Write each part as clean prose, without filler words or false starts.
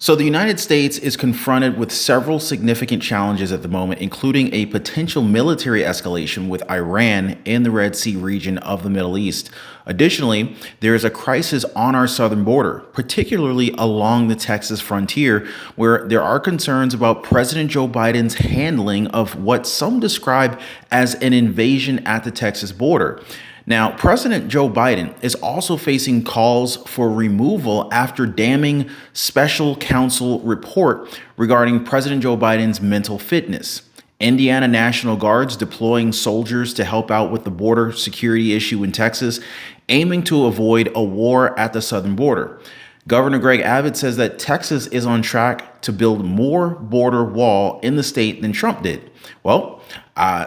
So the United States is confronted with several significant challenges at the moment, including a potential military escalation with Iran in the Red Sea region of the Middle East. Additionally, there is a crisis on our southern border, particularly along the Texas frontier, where there are concerns about President Joe Biden's handling of what some describe as an invasion at the Texas border. Now, President Joe Biden is also facing calls for removal after damning special counsel report regarding President Joe Biden's mental fitness. Indiana National Guards deploying soldiers to help out with the border security issue in Texas, aiming to avoid a war at the southern border. Governor Greg Abbott says that Texas is on track to build more border wall in the state than Trump did. Well,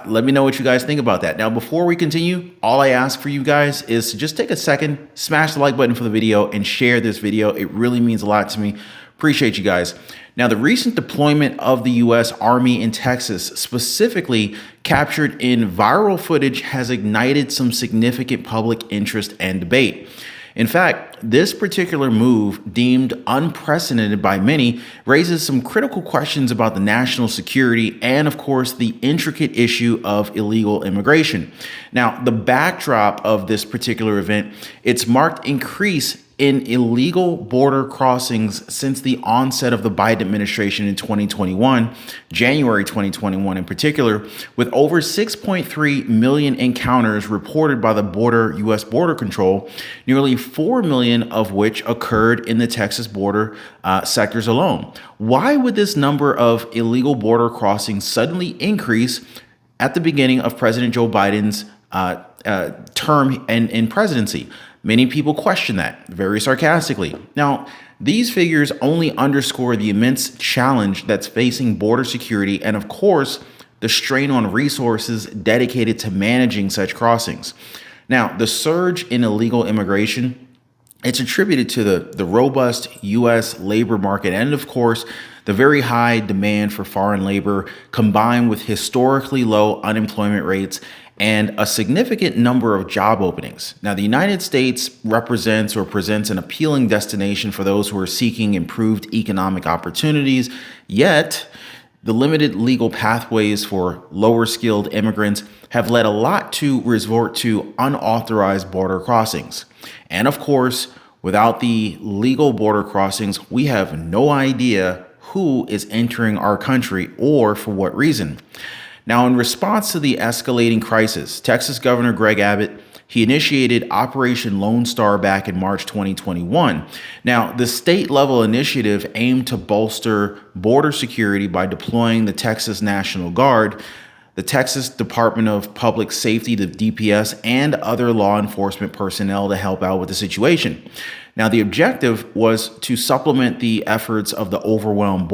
let me know what you guys think about that. Now, before we continue, all I ask for you guys is to just take a second, smash the like button for the video and share this video. It really means a lot to me. Appreciate you guys. Now, the recent deployment of the U.S. Army in Texas, specifically captured in viral footage, has ignited some significant public interest and debate. In fact, this particular move, deemed unprecedented by many, raises some critical questions about the national security and, of course, the intricate issue of illegal immigration. Now, the backdrop of this particular event, it's marked increase in illegal border crossings since the onset of the Biden administration in 2021, January 2021 in particular, with over 6.3 million encounters reported by the U.S. Border Control, nearly 4 million of which occurred in the Texas border sectors alone. Why would this number of illegal border crossings suddenly increase at the beginning of President Joe Biden's term in presidency? Many people question that very sarcastically. Now, these figures only underscore the immense challenge that's facing border security and, of course, the strain on resources dedicated to managing such crossings. Now, the surge in illegal immigration, it's attributed to the robust U.S. labor market and, of course, the very high demand for foreign labor combined with historically low unemployment rates and a significant number of job openings. Now, the United States represents or presents an appealing destination for those who are seeking improved economic opportunities, yet the limited legal pathways for lower skilled immigrants have led a lot to resort to unauthorized border crossings. And of course, without the legal border crossings, we have no idea who is entering our country or for what reason. Now, in response to the escalating crisis, Texas Governor Greg Abbott, he initiated Operation Lone Star back in March 2021. Now, the state-level initiative aimed to bolster border security by deploying the Texas National Guard, the Texas Department of Public Safety, the DPS, and other law enforcement personnel to help out with the situation. Now, the objective was to supplement the efforts of the overwhelming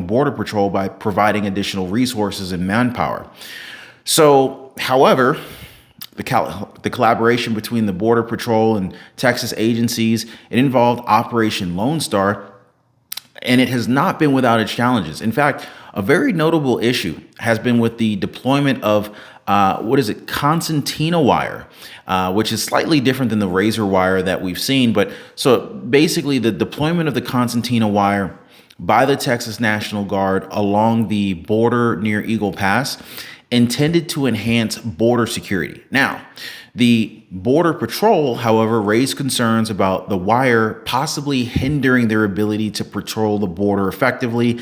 border patrol by providing additional resources and manpower. So, however, the collaboration between the Border Patrol and Texas agencies, it involved Operation Lone Star, and it has not been without its challenges. In fact, a very notable issue has been with the deployment of Constantina Wire, which is slightly different than the razor wire that we've seen. But so basically the deployment of the Constantina Wire by the Texas National Guard along the border near Eagle Pass intended to enhance border security. Now, the Border Patrol, however, raised concerns about the wire possibly hindering their ability to patrol the border effectively,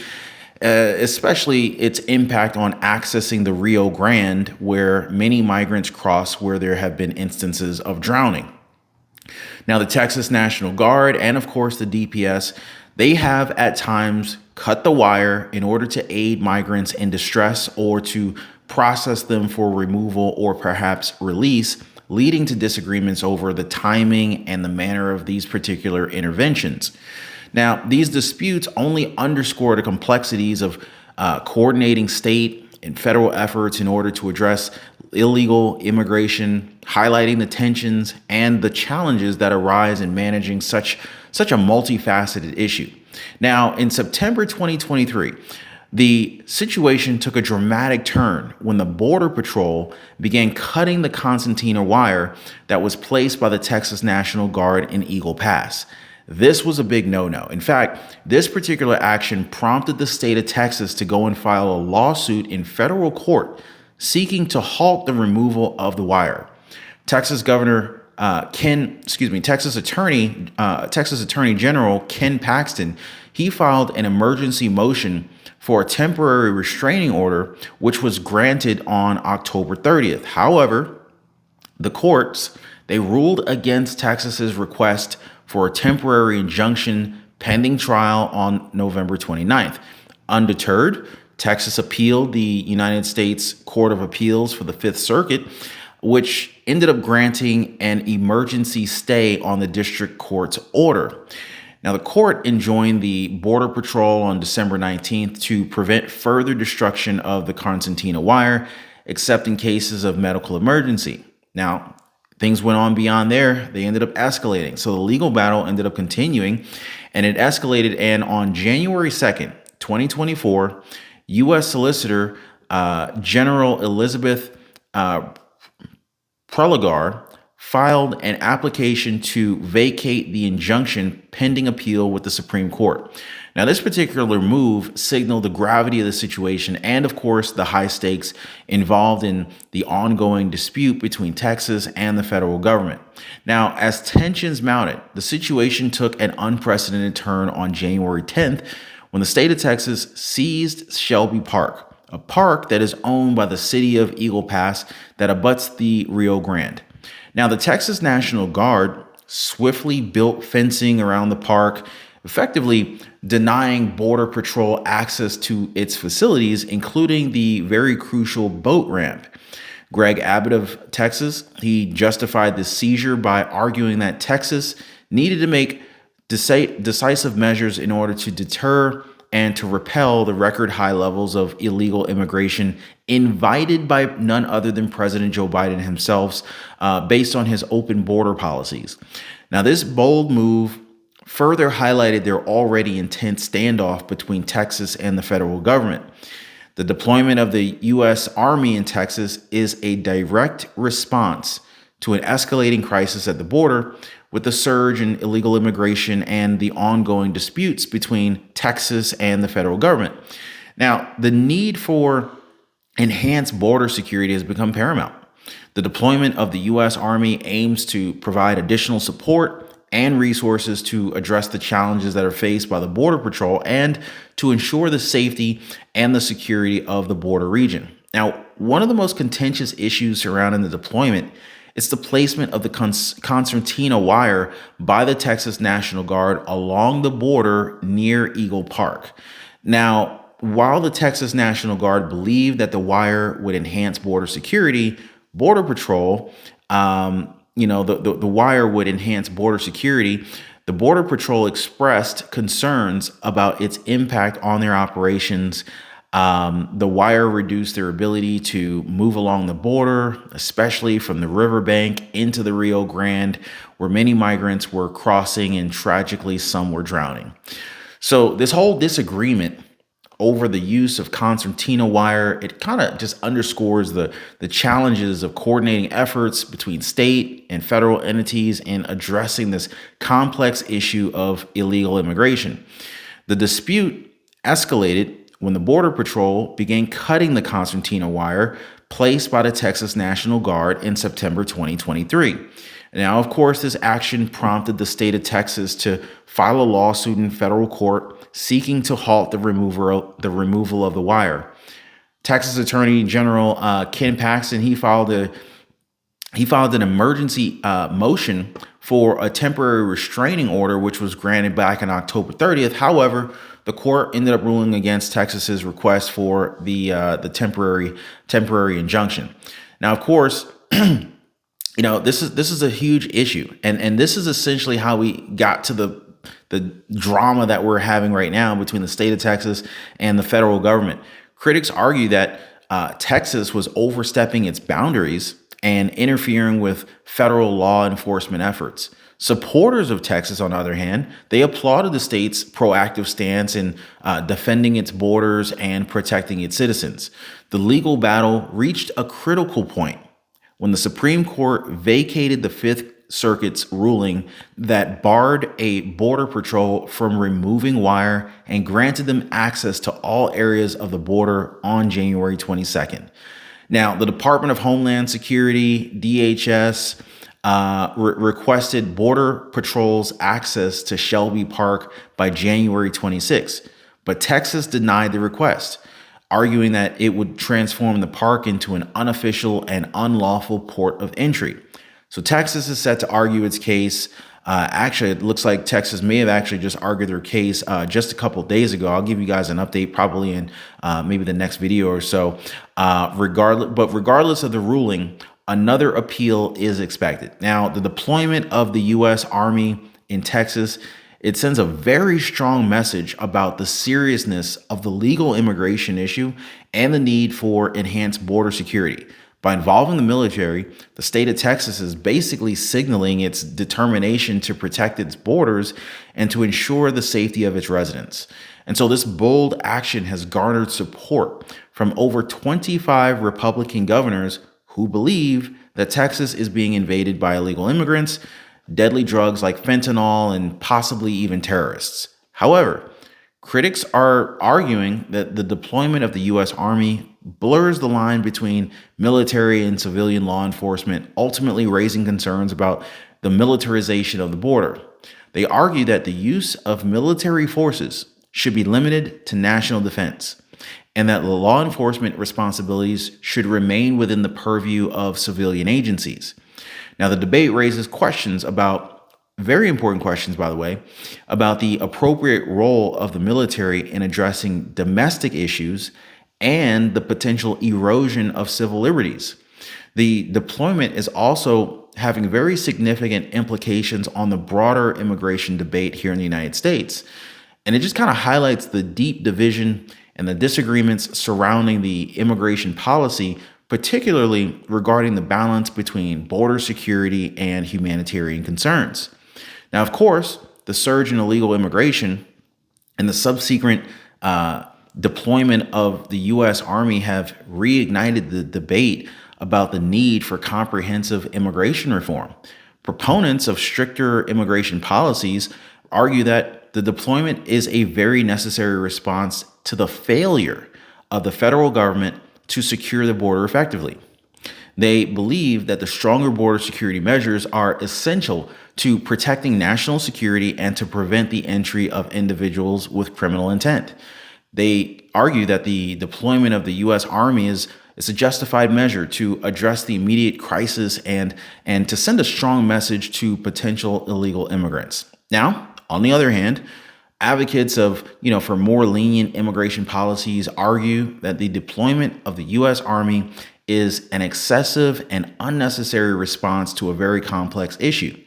especially its impact on accessing the Rio Grande, where many migrants cross, where there have been instances of drowning. Now, the Texas National Guard and, of course, the DPS, they have at times cut the wire in order to aid migrants in distress or to process them for removal or perhaps release, leading to disagreements over the timing and the manner of these particular interventions. Now, these disputes only underscore the complexities of coordinating state and federal efforts in order to address illegal immigration, highlighting the tensions and the challenges that arise in managing such a multifaceted issue. Now, in September 2023, the situation took a dramatic turn when the Border Patrol began cutting the concertina wire that was placed by the Texas National Guard in Eagle Pass. This was a big no-no. In fact, this particular action prompted the state of Texas to go and file a lawsuit in federal court seeking to halt the removal of the wire. Texas Governor Texas Attorney General Ken Paxton, he filed an emergency motion for a temporary restraining order, which was granted on October 30th. However, the courts, they ruled against Texas's request for a temporary injunction pending trial on November 29th. Undeterred, Texas appealed the United States Court of Appeals for the Fifth Circuit, which ended up granting an emergency stay on the district court's order. Now, the court enjoined the Border Patrol on December 19th to prevent further destruction of the Constantina Wire, except in cases of medical emergency. Now, things went on beyond there. They ended up escalating. So the legal battle ended up continuing, and it escalated. And on January 2nd, 2024, U.S. Solicitor General Elizabeth Prelogar filed an application to vacate the injunction pending appeal with the Supreme Court. Now, this particular move signaled the gravity of the situation and, of course, the high stakes involved in the ongoing dispute between Texas and the federal government. Now, as tensions mounted, the situation took an unprecedented turn on January 10th when the state of Texas seized Shelby Park, a park that is owned by the city of Eagle Pass that abuts the Rio Grande. Now, the Texas National Guard swiftly built fencing around the park, effectively denying Border Patrol access to its facilities, including the very crucial boat ramp. Greg Abbott of Texas, he justified the seizure by arguing that Texas needed to make decisive measures in order to deter and to repel the record high levels of illegal immigration invited by none other than President Joe Biden himself, based on his open border policies. Now, this bold move further highlighted their already intense standoff between Texas and the federal government. The deployment of the U.S. Army in Texas is a direct response to an escalating crisis at the border, with the surge in illegal immigration and the ongoing disputes between Texas and the federal government. Now, the need for enhanced border security has become paramount. The deployment of the U.S. Army aims to provide additional support and resources to address the challenges that are faced by the Border Patrol and to ensure the safety and the security of the border region. Now, one of the most contentious issues surrounding the deployment is the placement of the concertina wire by the Texas National Guard along the border near Eagle Park. Now, while the Texas National Guard believed that the wire would enhance border security, Border Patrol, the wire would enhance border security, the Border Patrol expressed concerns about its impact on their operations. The wire reduced their ability to move along the border, especially from the riverbank into the Rio Grande, where many migrants were crossing and tragically some were drowning. So this whole disagreement over the use of concertina wire, it kind of just underscores the challenges of coordinating efforts between state and federal entities in addressing this complex issue of illegal immigration. The dispute escalated when the Border Patrol began cutting the concertina wire placed by the Texas National Guard in September 2023. Now, of course, this action prompted the state of Texas to file a lawsuit in federal court seeking to halt the removal of the wire. Texas Attorney General Ken Paxton, he filed an emergency motion for a temporary restraining order, which was granted back on October 30th. However, the court ended up ruling against Texas's request for the temporary injunction. Now, of course, this is a huge issue, and this is essentially how we got to the drama that we're having right now between the state of Texas and the federal government. Critics argue that Texas was overstepping its boundaries and interfering with federal law enforcement efforts. Supporters of Texas, on the other hand, they applauded the state's proactive stance in defending its borders and protecting its citizens. The legal battle reached a critical point when the Supreme Court vacated the Fifth Circuit's ruling that barred a border patrol from removing wire and granted them access to all areas of the border on January 22nd. Now, the Department of Homeland Security, DHS, requested Border Patrol's access to Shelby Park by January 26, but Texas denied the request, arguing that it would transform the park into an unofficial and unlawful port of entry. So Texas is set to argue its case. Actually, it looks like Texas may have actually just argued their case just a couple days ago. I'll give you guys an update probably in maybe the next video or so. Regardless of the ruling, another appeal is expected. Now, the deployment of the U.S. Army in Texas, it sends a very strong message about the seriousness of the legal immigration issue and the need for enhanced border security. By involving the military, the state of Texas is basically signaling its determination to protect its borders and to ensure the safety of its residents. And so this bold action has garnered support from over 25 Republican governors who believe that Texas is being invaded by illegal immigrants, deadly drugs like fentanyl, and possibly even terrorists. However, critics are arguing that the deployment of the U.S. Army blurs the line between military and civilian law enforcement, ultimately raising concerns about the militarization of the border. They argue that the use of military forces should be limited to national defense, and that the law enforcement responsibilities should remain within the purview of civilian agencies. Now, the debate raises questions about, very important questions, by the way, about the appropriate role of the military in addressing domestic issues and the potential erosion of civil liberties. The deployment is also having very significant implications on the broader immigration debate here in the United States. And it just kind of highlights the deep division and the disagreements surrounding the immigration policy, particularly regarding the balance between border security and humanitarian concerns. Now, of course, the surge in illegal immigration and the subsequent deployment of the U.S. Army have reignited the debate about the need for comprehensive immigration reform. Proponents of stricter immigration policies argue that the deployment is a very necessary response to the failure of the federal government to secure the border effectively. They believe that the stronger border security measures are essential to protecting national security and to prevent the entry of individuals with criminal intent. They argue that the deployment of the U.S. Army is a justified measure to address the immediate crisis and to send a strong message to potential illegal immigrants. Now, on the other hand, advocates for more lenient immigration policies argue that the deployment of the U.S. Army is an excessive and unnecessary response to a very complex issue.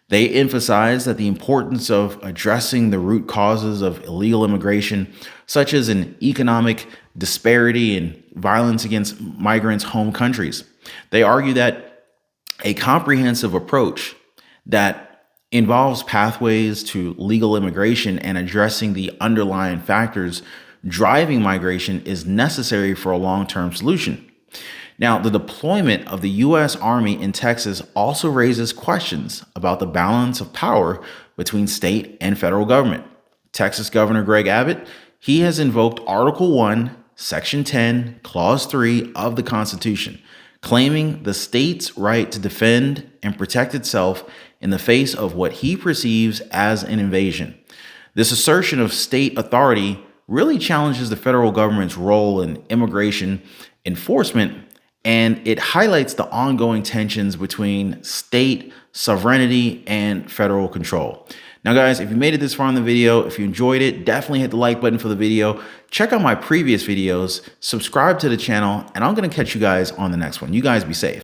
They emphasize that the importance of addressing the root causes of illegal immigration, such as an economic disparity and violence against migrants' home countries. They argue that a comprehensive approach that involves pathways to legal immigration and addressing the underlying factors driving migration is necessary for a long-term solution. Now, the deployment of the U.S. Army in Texas also raises questions about the balance of power between state and federal government. Texas Governor Greg Abbott, he has invoked Article 1, Section 10, Clause 3 of the Constitution, claiming the state's right to defend and protect itself in the face of what he perceives as an invasion. This assertion of state authority really challenges the federal government's role in immigration enforcement, and it highlights the ongoing tensions between state sovereignty and federal control. Now, guys, if you made it this far in the video, if you enjoyed it, definitely hit the like button for the video. Check out my previous videos, subscribe to the channel, and I'm going to catch you guys on the next one. You guys be safe.